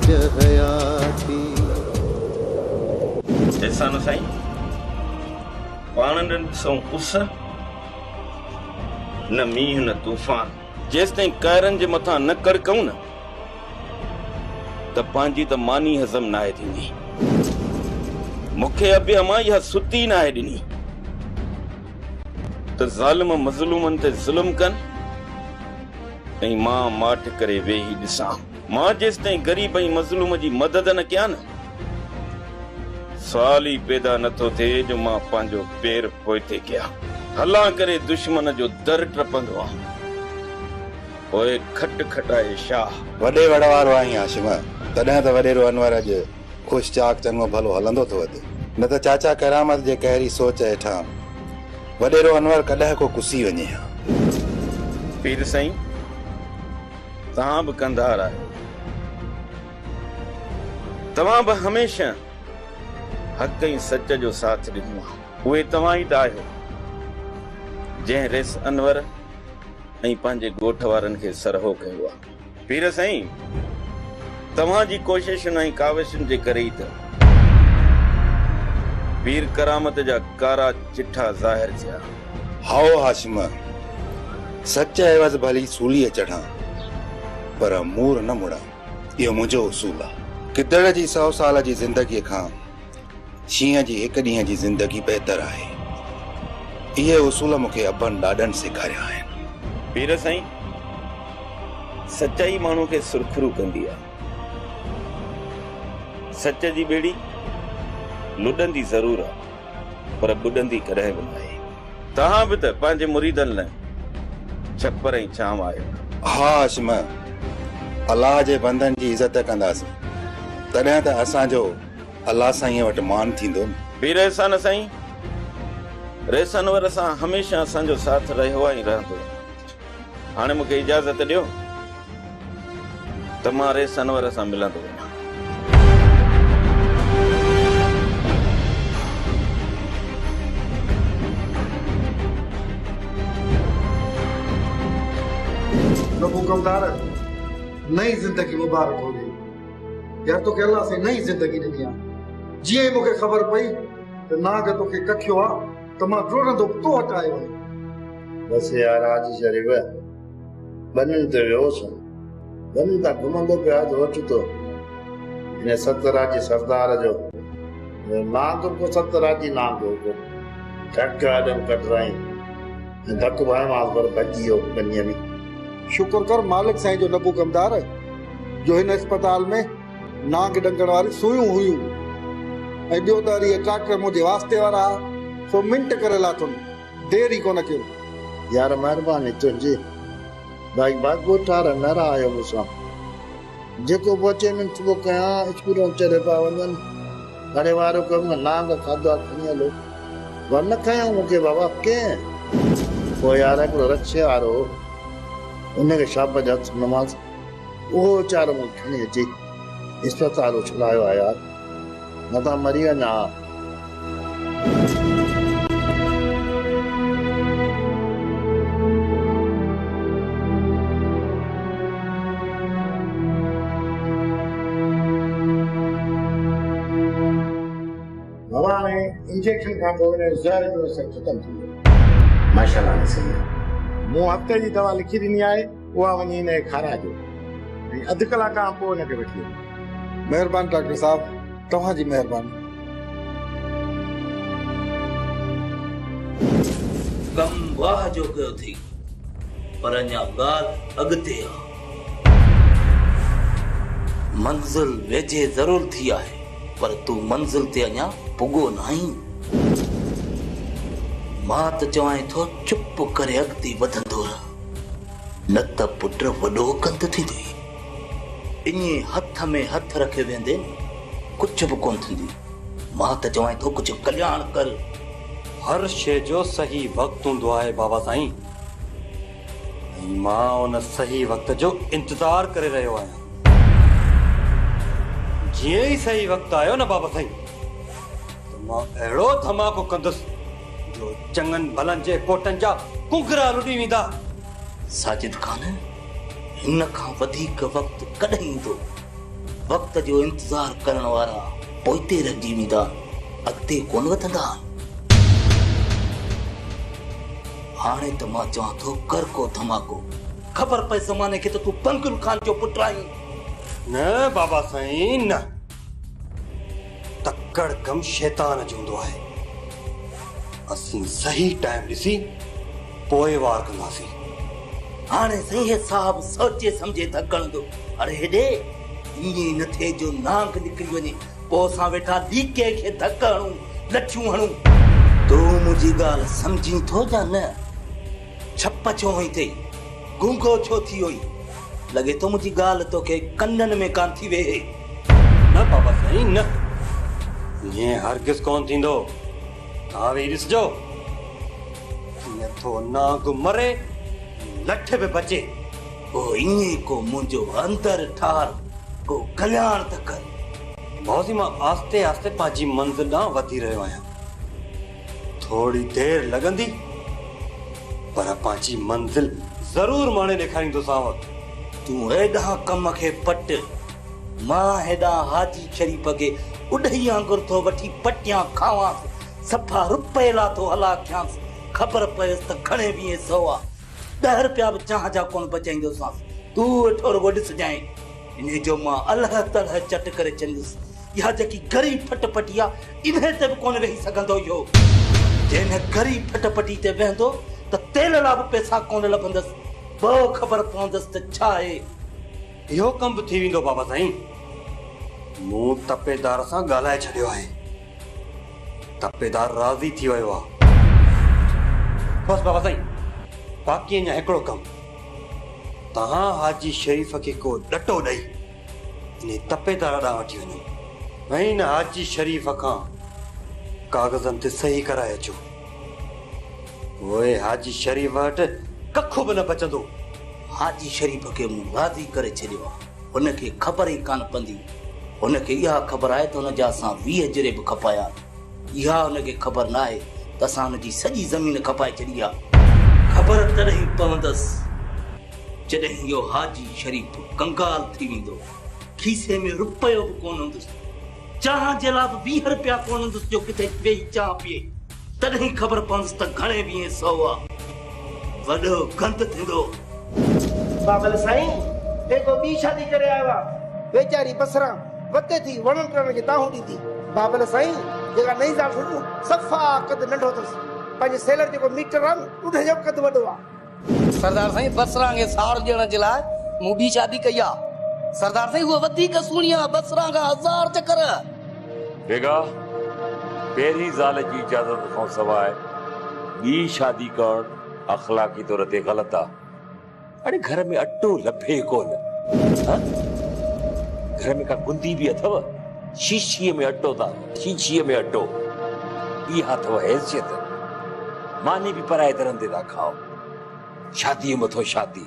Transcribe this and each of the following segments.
ताज हयाती। ऐसा न साईं पाण ॾिसऊं उस न मींहुं न तूफ़ान, जेसिताईं कायरनि जे मथां न कड़कऊं न त पंहिंजी त मानी हज़म नाहे थींदी। मूंखे अॿिया मां इहा सुती नाहे ॾिनी त ज़ालिम मज़लूमनि ते ज़ुल्म कनि ऐं मां माठ करे वेही ॾिसां। मां जेसिताईं ग़रीब ऐं मज़लूम जी मदद न कयां न, सवाल ई पैदा नथो थिए जो मां पंहिंजो पेर पोइते कयां। हलां करे दुश्मन जो दर टपंदो आहियां, पोइ खट खटाए शाह। वॾे वड़ वारो आहीं हाशिम, तॾहिं त वॾेरो अनवर अॼु ख़ुशि चाक चङो भलो हलंदो थो अचे, न त चाचा करामत जे कहरी सोच हेठां वॾेरो अनवर कॾहिं को कुसी वञे हा। पीर साईं तव्हां बि कंधार आहियो, तव्हां बि हमेशह हक़ ऐं सच जो साथ ॾिनो आहे। उहे तव्हां ई त आहियो जंहिं रेस अनवर ऐं पंहिंजे ॻोठ वारनि खे सरहो कयो आहे। पीर साईं तव्हांजी कोशिशुनि ऐं काविशुनि जे करे ई त पीर करामत जा कारा चिठा ज़ाहिर थिया। हाओ हाशिम, सच एवज़ भली सूलीअ चढ़ां पर मूर न मुड़ां, इहो मुंहिंजो उसूल आहे। गिदड़ जी 100 साल जी ज़िंदगीअ खां शींहं जी हिकु ॾींहं जी ज़िंदगी बहितर आहे। इहे उसूल मूंखे अबनि ॾाॾनि सेखारिया आहिनि। पीर साईं सचाई माण्हू खे सुरखरू कंदी आहे, सच जी ॿेड़ी लुॾंदी ज़रूर आहे पर ॿुॾंदी कॾहिं बि न आहे। तव्हां बि त पंहिंजे मुरीदनि लाइ छपर ऐं छांव आहियो। हा हाशिम, अलाह जे बंदनि जी इज़त कंदासीं तॾहिं त असांजो अलाह साईं वटि मान थींदो न। पीर अहसान साईं रेस अनवर सां हमेशह असांजो साथ रहियो आहे ऐं रहंदो। हाणे मूंखे इजाज़त ॾियो त मां रेस अनवर सां मिलंदो वञां। हुकुमदार नई जिंदगी मुबारक हो गई यार, तो अल्लाह से नई जिंदगी ॾिनी आहे। जीअं ई मूंखे ख़बर पई त नाग तोखे कखियो आहे त मां डोड़ंदो तो हटाए वञ। बस यार आज शरीफ बननि ते वियोसि, बननि तां घुमंदो पिया त वठि तो इन सतराजी सरदार जो नाग को सतराजी नाग हो ठक आदम कटराई धक भाई मां पर बचियो बनिए में। शुक्र कर मालिक साईं जो नबू कमदार जो हिन अस्पताल में नाग डंगण वारी सुयूं हुयूं ऐं ॿियो त वरी ट्रैक्टर मुंहिंजे वास्ते वारा सो मिंट करे लाथुन, देर ई कोन कयो। यार महिरबानी तुंहिंजी भाई बात ठार न रहायो मूंसां जेको पहुचे में सुबुह कयां स्कूलों चढ़े पिया वञनि घणे वारो कम नांग खाधो आहे खणी हलो वन न खयां मूंखे बाबा कंहिं। पोइ यार हिकिड़ो रक्षे वारो उनखे शाबत हथ नमाज़ उहो वीचारो मूंखे खणी अची अस्पताल उछलायो आहे यार, न त मरी वञा। बाबा में इंजेक्शन खां पोइ ज़हर जो असर ख़तम थी वियो। माशाल्लाह सही आहे। मूं हफ़्ते जी दवा लिखी ॾिनी आहे, उहा वञी हिन खे खाराइजो ऐं अधु कलाक खां पोइ हिनखे वठी वञो। महिरबानी डॉक्टर साहब, तव्हांजी महिरबानी। कम वाह जो कयो थी पर अञा ॻाल्हि अॻिते आहे। मंज़िल वेझे ज़रूर थी आहे पर तूं मंज़िल ते अञा पुॻो नाहीं। मां त चवां थो चुप करे अॻिते वधंदो रह, न त पुट वॾो कंद थींदी। इन्हीअ हथ में हथ रखे वेंदे कुझु बि कोन थींदी। मां त चवां थो कुझु कल्याण कर। हर शइ जो सही वक़्तु हूंदो आहे बाबा साईं, मां उन सही वक़्त जो इंतज़ार करे रहियो आहियां। जीअं ई सही वक़्तु आयो न बाबा साईं त मां अहिड़ो धमाको कंदुसि जो चङनि भलनि जे कोटनि जा कुंगरा लुटी वेंदा। साजिद खान, हिन खां वधीक वक़्तु कॾहिं ईंदो वक्त जो इंतजार करण वारा पोइते रहिजी वेंदा, अॻिते कोन वधंदा। हाणे त मां चवां थो कर को धमाको। ख़बर पए ज़माने खे त तूं बंकुल खान जो पुटु आहीं। न बाबा साईं न, तकड़ कम शैतान जो हूंदो आहे। असीं सही टाइम ॾिसी पोइ वार कंदासीं। हाणे सही साहब सोचे समझे धकणंदो। अरे हेॾे ईअं न थिए जो नांग निकिरी वञे, पोइ असां वेठा लीके खे धक हणूं, लठियूं हणूं। तूं मुंहिंजी ॻाल्हि सम्झी थो या न? छप छो हुई थई, गूंगो छो थी हुई? लॻे थो मुंहिंजी ॻाल्हि तोखे कननि में कान थी वेहे। न बाबा साईं न, ईअं हरगिज़ कोन थींदो। तव्हां वेही ॾिसजो, कीअं थो नांग मरे, लठ बि बचे। पोइ ईअं को मुंहिंजो अंदर ठार, को कल्याण त कर। मौसी मां आस्ते आस्ते पंहिंजी मंज़िल ॾांहुं वधी रहियो आहियां। थोड़ी देरि लॻंदी, पर पंहिंजी मंज़िल ज़रूर माणे ॾेखारींदोसांव। तूं हेॾां कम खे पट, मां हेॾां हाजी शरीफ़ खे उॾही आंगुर थो वठी पटियां खावांसि, सफ़ा रुपए लाथो हला कयांसि। ख़बर पयसि त घणे वीह सवा 10 रुपया बि चाह जा कोन बचाईंदोसांसि। तूं वेठो रुॻो ॾिसजांइ, इन जो मां अलाह तलह चट करे चंदुसि। इहा जेकी गरी फटपटी आहे, इन ते बि कोन वेही सघंदो इहो। जंहिं गरी फटपटी ते वेहंदो त तेल ला बि पैसा कोन लभंदसि। पोइ ख़बर पवंदसि त छा आहे। इहो कम बि थी वेंदो बाबा साईं। मूं तपेदार सां ॻाल्हाए छॾियो आहे, तपेदार राज़ी थी वियो आहे। बसि बाबा साईं, बाक़ी अञा हिकिड़ो कमु। तव्हां हाजी शरीफ़ खे को ॾटो ॾेई इन तपेदार ॾांहुं वठी वञो ऐं इन हाजी शरीफ़ खां कागज़नि ते सही कराए अचो। पोइ हाजी शरीफ़ वटि कखु बि न बचंदो। हाजी शरीफ़ खे मूं राज़ी करे छॾियो आहे। हुनखे ख़बर ई कान पवंदी। हुनखे इहा ख़बर आहे त हुनजा असां 20 जरे बि खपाया। इहा हुनखे ख़बर न आहे त असां हुनजी सॼी ज़मीन खपाए छॾी आहे। ख़बर तॾहिं पवंदसि जॾहिं इहो हाजी शरीफ़ कंगाल थी वेंदो, खीसे में रुपयो बि कोन हूंदुसि, चाह जे लाइ बि 20 रुपया कोन हूंदुसि जो किथे वेही चाह पीए। तॾहिं ख़बर पवंदुसि त घणे 20 सौ आहे। वॾो गंद थींदो। बाबल साईं, जेको ॿी शादी करे आयो आहे, वेचारी बसरा वते थी वणन टिणन खे ताहूं ॾींदी। बाबल साईं, जेका नई ज़ाल सुठो सफ़ा कद नंढो अथसि, पंहिंजे सेलर जेको मीटर आहे न, उन जो कद वॾो आहे। सरदार साईं, बसरा खे साड़ ॾियण जे लाइ मूं ॿी शादी कई आहे। सरदार साईं, उहा वधीक सुहिणी आहे, बसरा खां 1000 चकर। बेगा, पहिरीं ज़ाल जी इजाज़त खां सवाइ ॿी शादी करणु अख़लाक़ी तौर ते ग़लति आहे। अड़े घर में अटो लभे कोन, घर में का गुंदी बि अथव? शीशीअ में अटो था, शीशीअ में अटो। इहा अथव हैसियत। मानी बि पराए दरंदे था खाओ। शादी मथो शादी।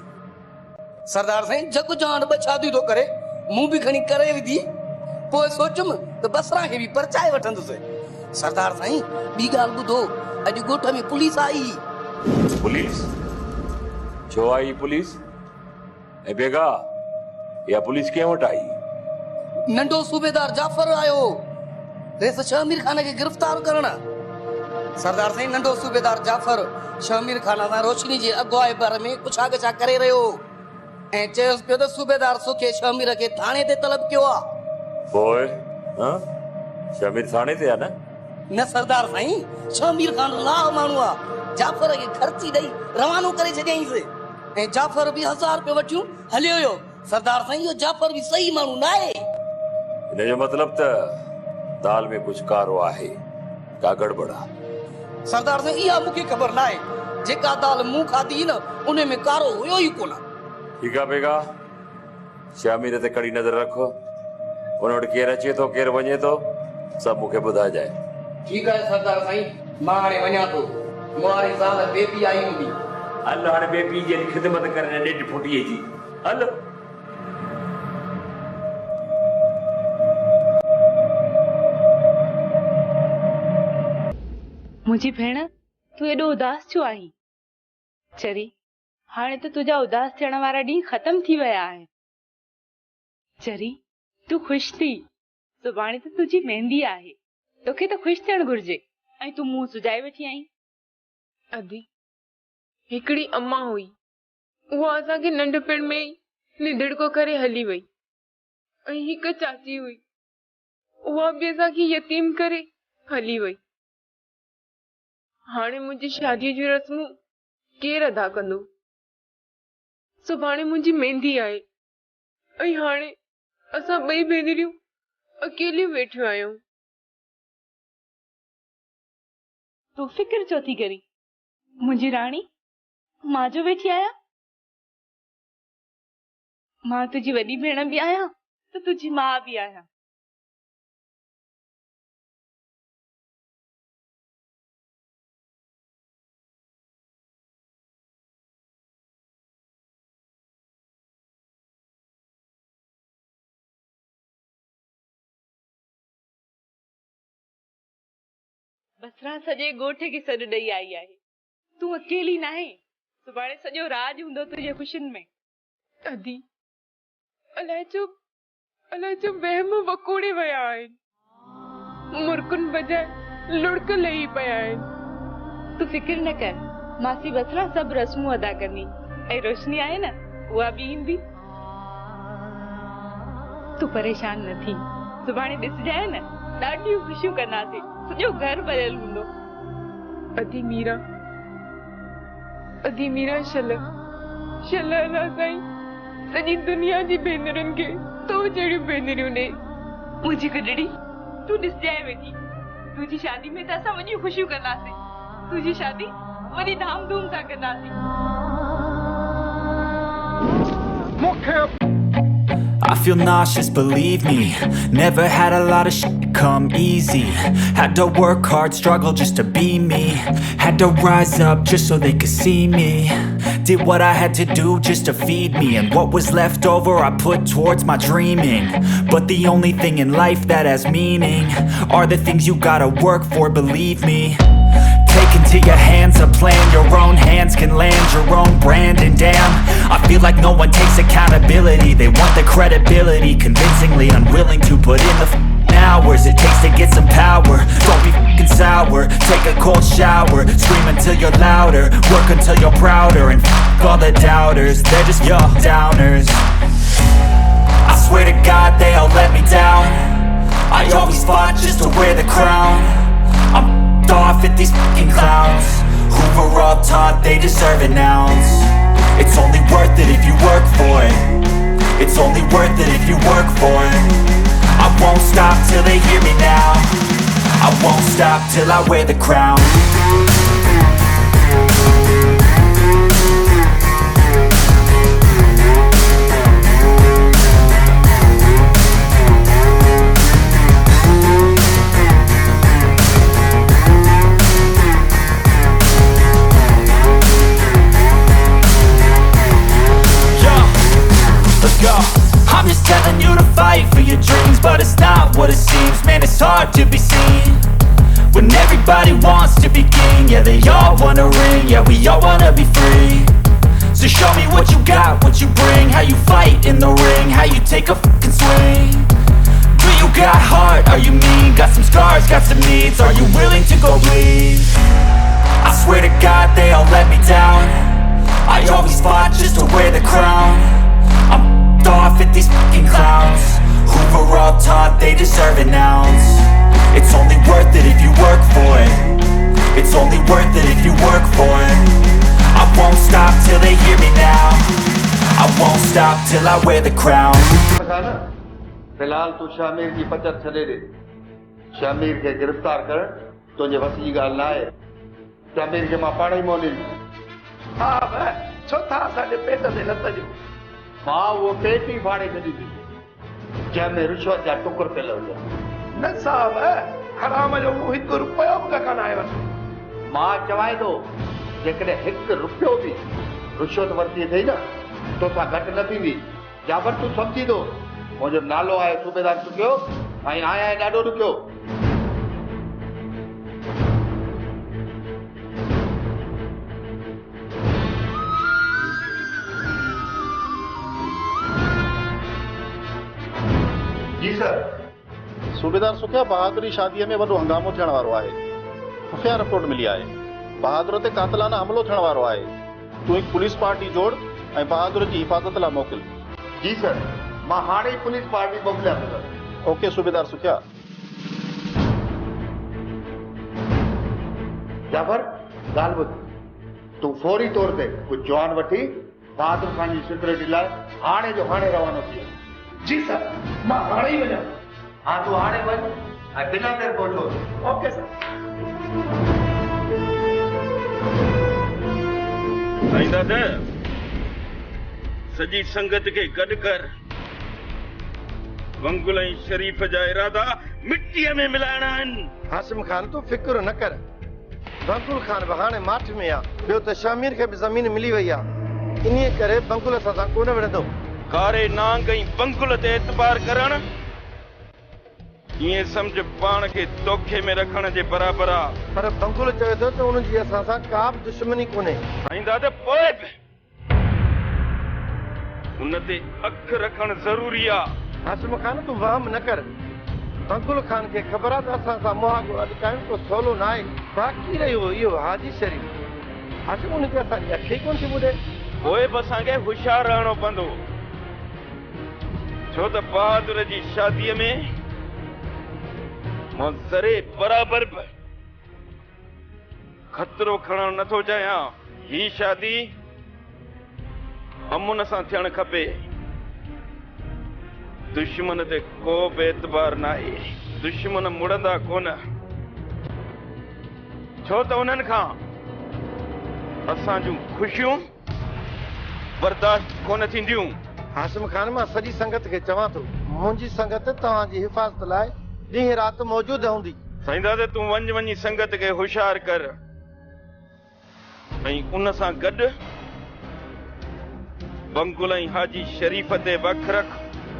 सरदार साईं, जग जान 2 शादी थो करे, मूं बि खणी करे विधी। पोइ सोचुमि त बसरा खे बि परचाए वठंदुसि। सरदार साईं, ॿी ॻाल्हि ॿुधो, अॼु ॻोठ में पुलिस आई। पुलिस? छो आई पुलिस? ऐं बेगा, इहा पुलिस कंहिं वटि आई? नंढो सूबेदार जाफर आयो रेस शमीर खान खे गिरफ़्तार करण। सरदार साईं, नंढो सूबेदार जाफर शमीर खान सां रोशनी जे अगुवाई बारे में पुछा गछा करे रहियो ऐं चयोसि पियो त सूबेदार सुखे शमीर खे थाणे ते तलब कयो आहे। पोइ शमीर थाणे ते आहे न सरदार साईं, शमीर खान लाह माण्हू आहे। जाफर खे ख़र्ची ॾेई रवानो करे छॾियईंसि ऐं जाफर बि 1000 रुपया वठियूं हलियो वियो। सरदार साईं, इहो जाफर बि सही माण्हू न आहे। इन जो मतिलब त दाल में कुछ कारो आहे, का गड़बड़ आहे। सरदार साईं, इहा मूंखे ख़बर न आहे। जेका दाल मूं खाधी न, उन में कारो हुयो ई कोन। ठीकु आहे बेगा, शमीर ते कड़ी नज़र रखो। उन वटि केरु अचे थो, केरु वञे थो, सभु मूंखे ॿुधाइजांइ। ठीकु आहे सरदार साईं, मां हाणे वञा थो। मुआरी ज़ाल बेबी आई हूंदी। हल हाणे बेबी जी ख़िदमत करे ॾेढ फुटीअ जी। हल। मुंहिंजी भेण, तूं एॾो उदास छो आहीं? चरी, हाणे त तुंहिंजा उदास थियण वारा ॾींहं ख़तम थी विया आहिनि। चरी, तू ख़ुशि थी, सुभाणे त तुंहिंजी मेहंदी आहे, तोखे त ख़ुशि थियणु घुरिजे, ऐं तूं मुंहुं सुजाए वेठी आहीं। अदी हिकिड़ी अम्मा हुई, उहा असांखे नंढपण में ई निधड़को करे हली वई। ऐं हिकु चाची हुई, उहा बि असांखे यतीम करे हली वई। हाणे मुंहिंजी शादीअ जूं रस्मूं केरु अदा कंदो? सुभाणे मुंहिंजी मेहंदी आहे, ऐं हाणे असां ॿई भेनरियूं अकेलियूं वेठियूं आहियूं। तूं फिक्र छो थी करी मुंहिंजी राणी? मां जो वेठी आहियां, मां तुंहिंजी वॾी भेण बि आहियां त तुंहिंजी माउ बि आहियां। बसरा सॼे ॻोठ खे सॾु ॾेई आई आहे, तूं अकेली न आहे, सुभाणे सॼो राज हूंदो तुंहिंजे ख़ुशियुनि में। अदी अलाए जो वहम वकोड़े विया आहिनि, मुर्कुनि बजाए लुड़क लही पिया आहिनि। तूं फिक्र न कर, मासी बसरा सभु रस्मूं अदा कंदी, ऐं रोशनी आहे न, उहा बि ईंदी। तूं परेशान न थी, सुभाणे ॾिसजाए न, ॾाढियूं ख़ुशियूं कंदासीं, सॼो घर भरियल हूंदो। अदी मीरा शल अला साईं सॼी दुनिया जी भेनरुनि खे तो जहिड़ियूं भेनरियूं ॾे। मुंहिंजी गॾड़ी, तूं ॾिसजाए वेठी, तुंहिंजी शादी में त असां वॾियूं ख़ुशियूं कंदासीं, तुंहिंजी शादी वॾी धाम धूम सां कंदासीं। I feel nauseous, believe me. Never had a lot of shit come easy. Had to work hard, struggle just to be me. Had to rise up just so they could see me. Did what I had to do just to feed me, and what was left over I put towards my dreaming. But the only thing in life that has meaning are the things you gotta work for, believe me. Take into your hands a plan, your own hands can land your own brand. And damn, I feel like no one takes accountability. They want the credibility, convincingly unwilling to put in the hours it takes to get some power. Don't be f***ing sour, take a cold shower, scream until you're louder, work until you're prouder, and f*** all the doubters, they're just your downers. I swear to God they all let me down, I always fought just to wear the crown. I'm off at these fucking clowns who were all taught they deserve an ounce. It's only worth it if you work for it, it's only worth it if you work for it. I won't stop till they hear me now, I won't stop till I wear the crown. I'm just telling you to fight for your dreams, but it's not what it seems. Man, it's hard to be seen when everybody wants to be king. Yeah, they all wanna ring, yeah, we all wanna be free. So show me what you got, what you bring, how you fight in the ring, how you take a fucking swing. Do you got heart, are you mean? Got some scars, got some needs, are you willing to go bleed? I swear to God they all let me down, I always fought just to wear the crown. I'm off at these fucking clowns who were all taught they deserve an ounce. It's only worth it if you work for it, it's only worth it if you work for it. I won't stop till they hear me now, I won't stop till I wear the crown. फिलहाल तू शामिर की बचत छॾे ॾे, शामिर खे गिरफ़्तार करण तुंहिंजे वस जी ॻाल्हि न आहे, शामिर खे मां पाण ई मोलींदुसि। हा छो था असांजे पेट ते लत ॾियो? मां उहो पेट ई फाड़े छॾींदी जंहिंमें रिश्वत जा टुकर पियल हुजनि। न साहब, हराम जो मूं हिकु रुपयो बि न कान आयो। मां चवां थो जेकॾहिं हिकु रुपयो बि रिश्वत वरिती अथई न तोसां घटि न थींदी। जाबर तूं सम्झी थो, मुंहिंजो नालो आहे सूबेदार चुकियो ऐं आया ॾाढो ॾुकियो। सूबेदार सुखिया बहादुरी शादीअ में वॾो हंगामो थियण वारो आहे। खुफ़िया रिपोर्ट मिली आहे बहादुर ते कातलाना हमलो थियण वारो आहे। तूं हिकु पुलिस पार्टी जोड़ ऐं बहादुर जी हिफ़ाज़त लाइ मोकिल। जी सर, मां हाणे ई पुलिस पार्टी मोकिलियां थो सर। ओके सूबेदार सुखिया। जाफर ॻाल्हि ॿुध, तूं फौरी तौर ते कुझु जवान वठी बहादुर खान जी सिक्योरिटी लाइ हाणे जो हाणे रवानो थी वञ। जी सर, मां हाणे ई वञां। हाँ तूं हाणे वञ ऐं बिना देरि पहुचो। Okay sir. साईं दादा सॼी संगत खे गॾु कर। बंगुल ऐं शरीफ़ जा इरादा मिटीअ में मिलाइणा आहिनि। हाशिम खान तूं फिक्र न कर, बंकुल खान बि हाणे माठ में आहे। ॿियो त शमीर खे बि ज़मीन मिली वई आहे, इन्हीअ करे बंकुल सां कोन विढ़ंदो। कारे नांग ऐं बंकुल ते एतबार करण ईअं सम्झ पाण खे तोखे में रखण जे बराबरि आहे। पर बंकुल चवे थो त उन जी असां सां का बि दुश्मनी कोन्हे। साईं दादा पोइ बि उन ते अखि रखणु ज़रूरी आहे। हाशिम खान तूं वहम न कर, बंकुल खान खे ख़बर आहे त असां सां मुहागो अटकाइण को सवलो न आहे। बाक़ी रहियो इहो हाजी शरीफ़, हाशिम उन खे असांजी अखि ई कोन थी ॿुधे। पोइ बि असांखे होशियारु रहणो पवंदो, छो त बहादुर जी शादीअ में मां ज़रे बराबरि बि खतरो खणणु नथो चाहियां। ही शादी अमुन सां थियणु खपे। दुश्मन ते को बि एतबार न आहे। दुश्मन मुड़ंदा कोन, छो त उन्हनि खां असां जूं ख़ुशियूं बर्दाश्त कोन थींदियूं। हाशिम खान मां सॼी संगत खे चवां थो, मुंहिंजी संगत तव्हांजी हिफ़ाज़त लाइ ॾींहुं राति मौजूदु हूंदी। साईं दादा तूं वञी संगत खे होशियारु कर ऐं उन सां गॾु बंकुल ऐं हाजी शरीफ़ ते वख रख।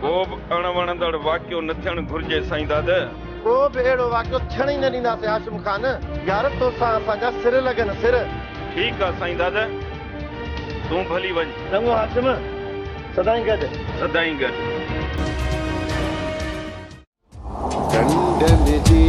को बि अणवणंदड़ वाक़ियो न थियणु घुर्जे साईं दादा। को बि अहिड़ो वाक़ियो थियण ई न ॾींदासीं हाशिम खान। यार तोसां असांजा सिर लॻनि सिर। ठीकु आहे साईं दादा, तूं भली वञ। चङो हाशिम, सदाईं गॾु। सदाईं गॾु। कंडन जी